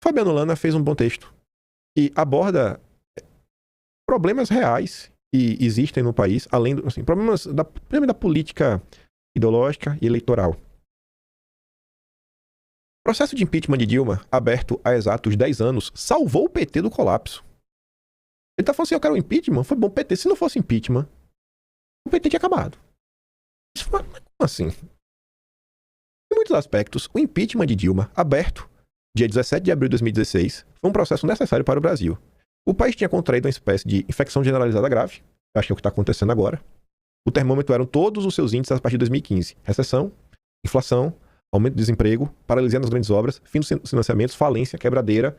Fabiano Lana fez um bom texto que aborda problemas reais que existem no país, além do, assim, problemas da política ideológica e eleitoral. O processo de impeachment de Dilma, aberto há exatos 10 anos, salvou o PT do colapso. Ele tá falando assim, eu quero o impeachment, foi bom o PT. Se não fosse impeachment, o PT tinha acabado. Isso foi, como assim? Em muitos aspectos, o impeachment de Dilma, aberto dia 17 de abril de 2016, foi um processo necessário para o Brasil. O país tinha contraído uma espécie de infecção generalizada grave, acho que é o que está acontecendo agora. O termômetro eram todos os seus índices a partir de 2015. Recessão, inflação, aumento do desemprego, paralisia nas grandes obras, fim dos financiamentos, falência, quebradeira.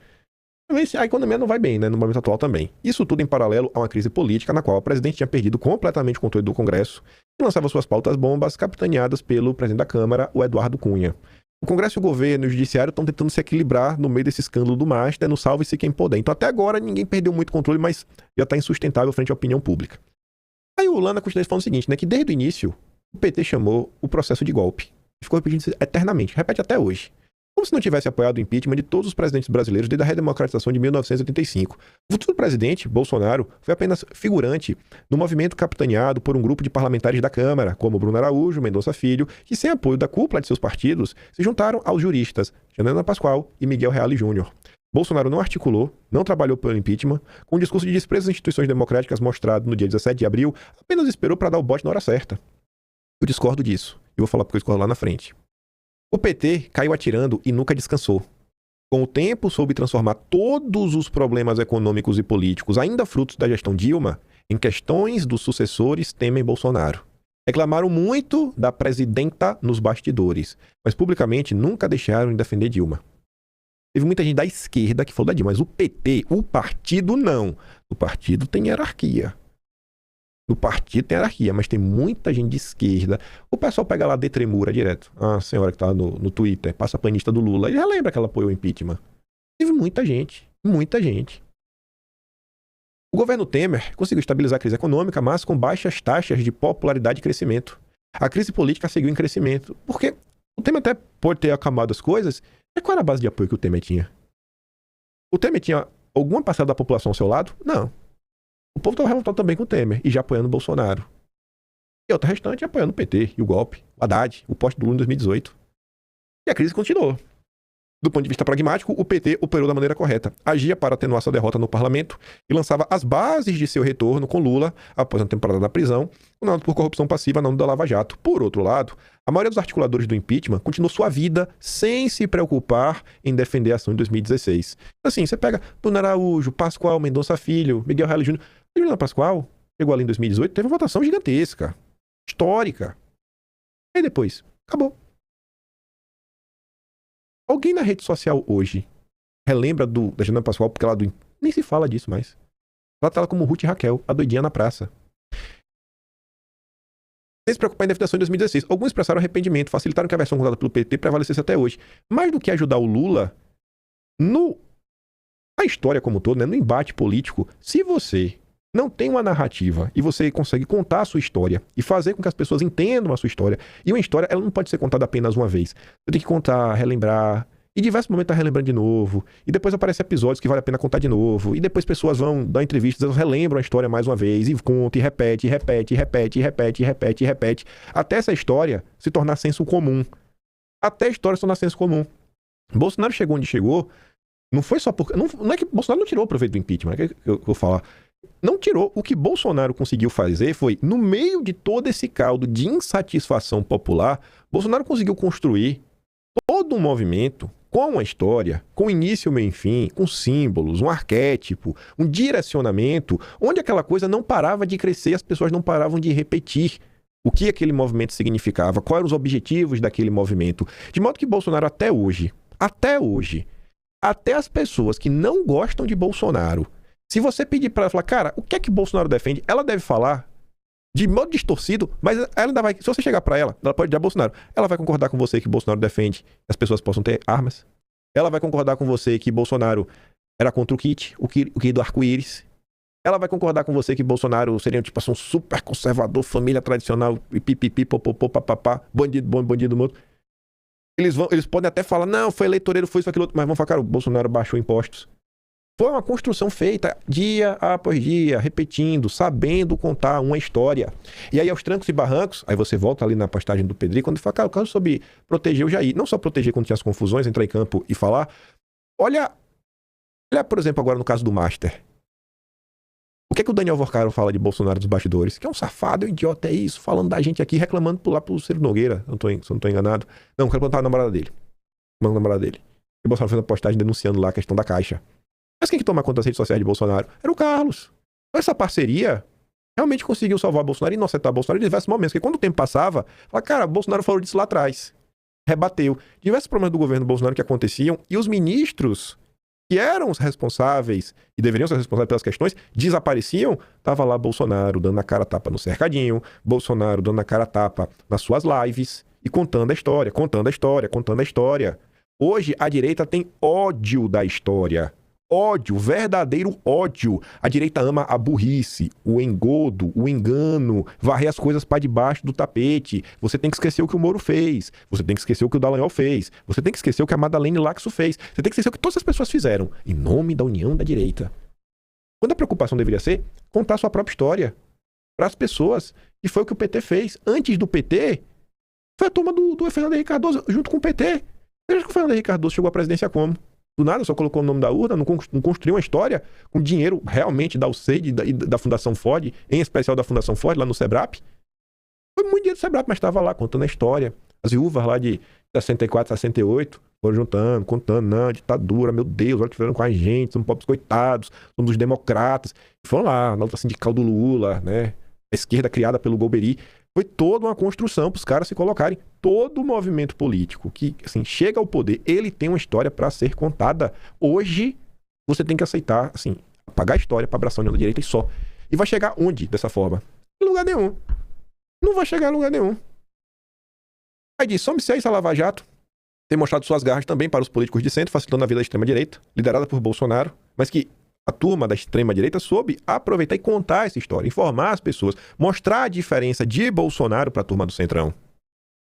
A economia não vai bem, né, no momento atual também. Isso tudo em paralelo a uma crise política na qual o presidente tinha perdido completamente o controle do Congresso e lançava suas pautas bombas capitaneadas pelo presidente da Câmara, o Eduardo Cunha. O Congresso, o governo e o Judiciário estão tentando se equilibrar no meio desse escândalo do Master, no salve-se quem puder. Então até agora ninguém perdeu muito controle, mas já está insustentável frente à opinião pública. Aí o Lana continua falando o seguinte, né, que desde o início o PT chamou o processo de golpe. Ficou repetindo isso eternamente, repete até hoje. Como se não tivesse apoiado o impeachment de todos os presidentes brasileiros desde a redemocratização de 1985. O futuro presidente, Bolsonaro, foi apenas figurante no movimento capitaneado por um grupo de parlamentares da Câmara, como Bruno Araújo, Mendonça Filho, que sem apoio da cúpula de seus partidos, se juntaram aos juristas Janaina Pascoal e Miguel Reale Júnior. Bolsonaro não articulou, não trabalhou pelo impeachment, com um discurso de desprezo às instituições democráticas mostrado no dia 17 de abril, apenas esperou para dar o bote na hora certa. Eu discordo disso. Eu vou falar porque eu discordo lá na frente. O PT caiu atirando e nunca descansou. Com o tempo, soube transformar todos os problemas econômicos e políticos, ainda frutos da gestão Dilma, em questões dos sucessores Temer e Bolsonaro. Reclamaram muito da presidenta nos bastidores, mas publicamente nunca deixaram de defender Dilma. Teve muita gente da esquerda que falou da Dilma, mas o PT, o partido não. O partido tem hierarquia. No partido tem hierarquia, mas tem muita gente de esquerda. O pessoal pega lá de Tremura direto. A senhora que tá no Twitter, passa a panista do Lula. Ele já lembra que ela apoiou o impeachment. Teve muita gente. Muita gente. O governo Temer conseguiu estabilizar a crise econômica, mas com baixas taxas de popularidade e crescimento. A crise política seguiu em crescimento. Porque o Temer até pode ter acalmado as coisas, mas qual era a base de apoio que o Temer tinha? O Temer tinha alguma parcela da população ao seu lado? Não. O povo estava revoltado também com o Temer e já apoiando o Bolsonaro. E outra restante apoiando o PT e o golpe, o Haddad, o poste do Lula em 2018. E a crise continuou. Do ponto de vista pragmático, o PT operou da maneira correta. Agia para atenuar sua derrota no parlamento e lançava as bases de seu retorno com Lula após uma temporada da prisão, condenado por corrupção passiva na onda da Lava Jato. Por outro lado, a maioria dos articuladores do impeachment continuou sua vida sem se preocupar em defender a ação de 2016. Assim, você pega Bruno Araújo, Pascoal, Mendonça Filho, Miguel Reale Júnior. Juliana Pascoal chegou ali em 2018, teve uma votação gigantesca, histórica. Aí depois, acabou. Alguém na rede social hoje relembra da Juliana Pascoal, porque ela nem se fala disso mais. Ela tá lá como Ruth e Raquel, a doidinha na praça. Sem se preocupar em definição em 2016. Alguns expressaram arrependimento, facilitaram que a versão contada pelo PT prevalecesse até hoje. Mais do que ajudar o Lula, na história como um todo, né, no embate político, se você não tem uma narrativa e você consegue contar a sua história e fazer com que as pessoas entendam a sua história. E uma história, ela não pode ser contada apenas uma vez. Você tem que contar, relembrar, e em diversos momentos tá relembrando de novo. E depois aparecem episódios que vale a pena contar de novo. E depois pessoas vão dar entrevistas, elas relembram a história mais uma vez, e contam, e repete, e repete, e repete, e repete, e repete, e repete, até essa história se tornar senso comum. Até a história se tornar senso comum. Bolsonaro chegou onde chegou, não foi só porque... Não é que Bolsonaro não tirou o proveito do impeachment, é que eu vou falar. Não tirou. O que Bolsonaro conseguiu fazer foi, no meio de todo esse caldo de insatisfação popular, Bolsonaro conseguiu construir todo um movimento com uma história, com início, meio e fim, com símbolos, um arquétipo, um direcionamento, onde aquela coisa não parava de crescer, as pessoas não paravam de repetir o que aquele movimento significava, quais eram os objetivos daquele movimento. De modo que Bolsonaro até hoje, até as pessoas que não gostam de Bolsonaro, se você pedir para ela falar, cara, o que é que Bolsonaro defende? Ela deve falar de modo distorcido, mas ela ainda vai... Se você chegar para ela pode dizer a Bolsonaro. Ela vai concordar com você que Bolsonaro defende que as pessoas possam ter armas. Ela vai concordar com você que Bolsonaro era contra o kit do arco-íris. Ela vai concordar com você que Bolsonaro seria tipo assim, um super conservador, família tradicional, pipipi, popopô, papapá, bandido bom, bandido morto. Eles podem até falar, não, foi eleitoreiro, foi isso, aquilo outro, mas vão falar, cara, o Bolsonaro baixou impostos. Foi uma construção feita dia após dia, repetindo, sabendo contar uma história. E aí, aos trancos e barrancos, aí você volta ali na postagem do Pedrinho, quando ele fala, cara, o cara soube proteger o Jair. Não só proteger quando tinha as confusões, entrar em campo e falar. Olha, por exemplo, agora no caso do Master. O que é que o Daniel Vorcaro fala de Bolsonaro dos bastidores? Que é um safado, é um idiota, é isso, falando da gente aqui, reclamando lá pro Ciro Nogueira, se eu não tô enganado. Não, quero contar a namorada dele. A namorada dele. E o Bolsonaro fez uma postagem denunciando lá a questão da Caixa. Mas quem que toma conta das redes sociais de Bolsonaro? Era o Carlos. Essa parceria realmente conseguiu salvar Bolsonaro e inocentar Bolsonaro em diversos momentos. Porque quando o tempo passava, fala, cara, Bolsonaro falou disso lá atrás. Rebateu. Diversos problemas do governo Bolsonaro que aconteciam e os ministros que eram os responsáveis e deveriam ser responsáveis pelas questões, desapareciam, tava lá Bolsonaro dando a cara a tapa no cercadinho, Bolsonaro dando a cara a tapa nas suas lives e contando a história, contando a história, contando a história. Hoje a direita tem ódio da história. Ódio, verdadeiro ódio. A direita ama a burrice, o engodo, o engano, varrer as coisas para debaixo do tapete. Você tem que esquecer o que o Moro fez. Você tem que esquecer o que o Dallagnol fez. Você tem que esquecer o que a Madalene Laxo fez. Você tem que esquecer o que todas as pessoas fizeram, em nome da união da direita. Quando a preocupação deveria ser contar sua própria história para as pessoas. E foi o que o PT fez. Antes do PT, foi a turma do Fernando Henrique Cardoso junto com o PT. Veja que o Fernando Henrique Cardoso chegou à presidência como? Do nada, só colocou o nome da urna, não construiu uma história com dinheiro realmente da UCED e da Fundação Ford, em especial da Fundação Ford, lá no Sebrap. Foi muito dinheiro do Sebrap, mas estava lá contando a história. As viúvas lá de 64, 68 foram juntando, contando, não, ditadura, meu Deus, olha o que fizeram com a gente, somos pobres coitados, somos os democratas. E foram lá, na luta sindical do Lula, né? A esquerda criada pelo Golbery. Foi toda uma construção para os caras se colocarem. Todo o movimento político que assim, chega ao poder, ele tem uma história para ser contada. Hoje, você tem que aceitar, assim, apagar a história para abraçar a união da direita e só. E vai chegar onde dessa forma? Em lugar nenhum. Não vai chegar em lugar nenhum. Aí diz, some-se a Lava Jato tem mostrado suas garras também para os políticos de centro, facilitando a vida da extrema-direita, liderada por Bolsonaro, mas que a turma da extrema-direita soube aproveitar e contar essa história, informar as pessoas, mostrar a diferença de Bolsonaro para a turma do Centrão.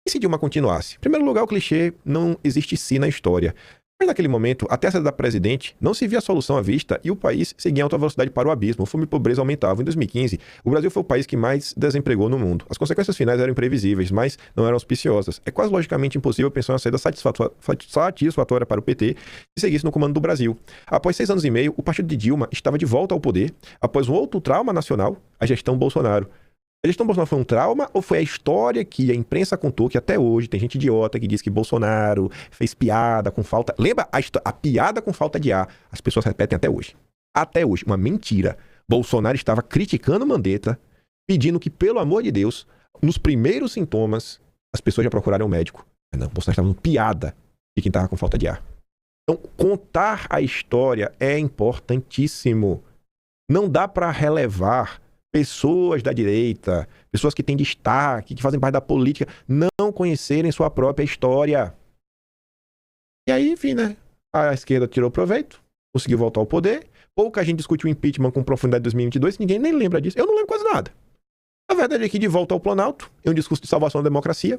E se Dilma continuasse? Em primeiro lugar, o clichê não existe sim na história. Mas naquele momento, até a saída da presidente, não se via solução à vista e o país seguia em alta velocidade para o abismo. O fome e pobreza aumentavam. Em 2015, o Brasil foi o país que mais desempregou no mundo. As consequências finais eram imprevisíveis, mas não eram auspiciosas. É quase logicamente impossível pensar em uma saída satisfatória para o PT se seguisse no comando do Brasil. Após 6 anos e meio, o partido de Dilma estava de volta ao poder, após um outro trauma nacional, a gestão Bolsonaro. A gestão Bolsonaro foi um trauma ou foi a história que a imprensa contou, que até hoje tem gente idiota que diz que Bolsonaro fez piada com falta... Lembra a piada com falta de ar? As pessoas repetem até hoje. Até hoje. Uma mentira. Bolsonaro estava criticando Mandetta, pedindo que, pelo amor de Deus, nos primeiros sintomas, as pessoas já procuraram um médico. Mas não, Bolsonaro estava fazendo piada de quem estava com falta de ar. Então, contar a história é importantíssimo. Não dá para relevar pessoas da direita, pessoas que têm destaque, que fazem parte da política, não conhecerem sua própria história. E aí, enfim, né? A esquerda tirou proveito, conseguiu voltar ao poder. Pouca gente discutiu o impeachment com profundidade em 2022, ninguém nem lembra disso. Eu não lembro quase nada. A verdade é que, de volta ao Planalto, é um discurso de salvação da democracia.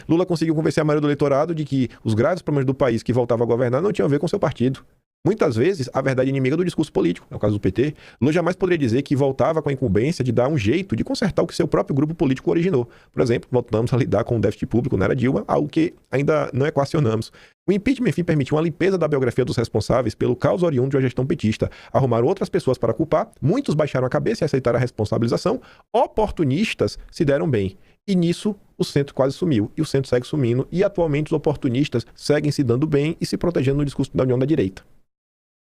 Lula conseguiu convencer a maioria do eleitorado de que os graves problemas do país que voltava a governar não tinham a ver com seu partido. Muitas vezes, a verdade é inimiga do discurso político, é o caso do PT. Lula jamais poderia dizer que voltava com a incumbência de dar um jeito de consertar o que seu próprio grupo político originou. Por exemplo, voltamos a lidar com o déficit público na era Dilma, algo que ainda não equacionamos. O impeachment, enfim, permitiu uma limpeza da biografia dos responsáveis pelo caos oriundo de uma gestão petista. Arrumaram outras pessoas para culpar, muitos baixaram a cabeça e aceitaram a responsabilização, oportunistas se deram bem. E nisso, o centro quase sumiu, e o centro segue sumindo, e atualmente os oportunistas seguem se dando bem e se protegendo no discurso da união da direita.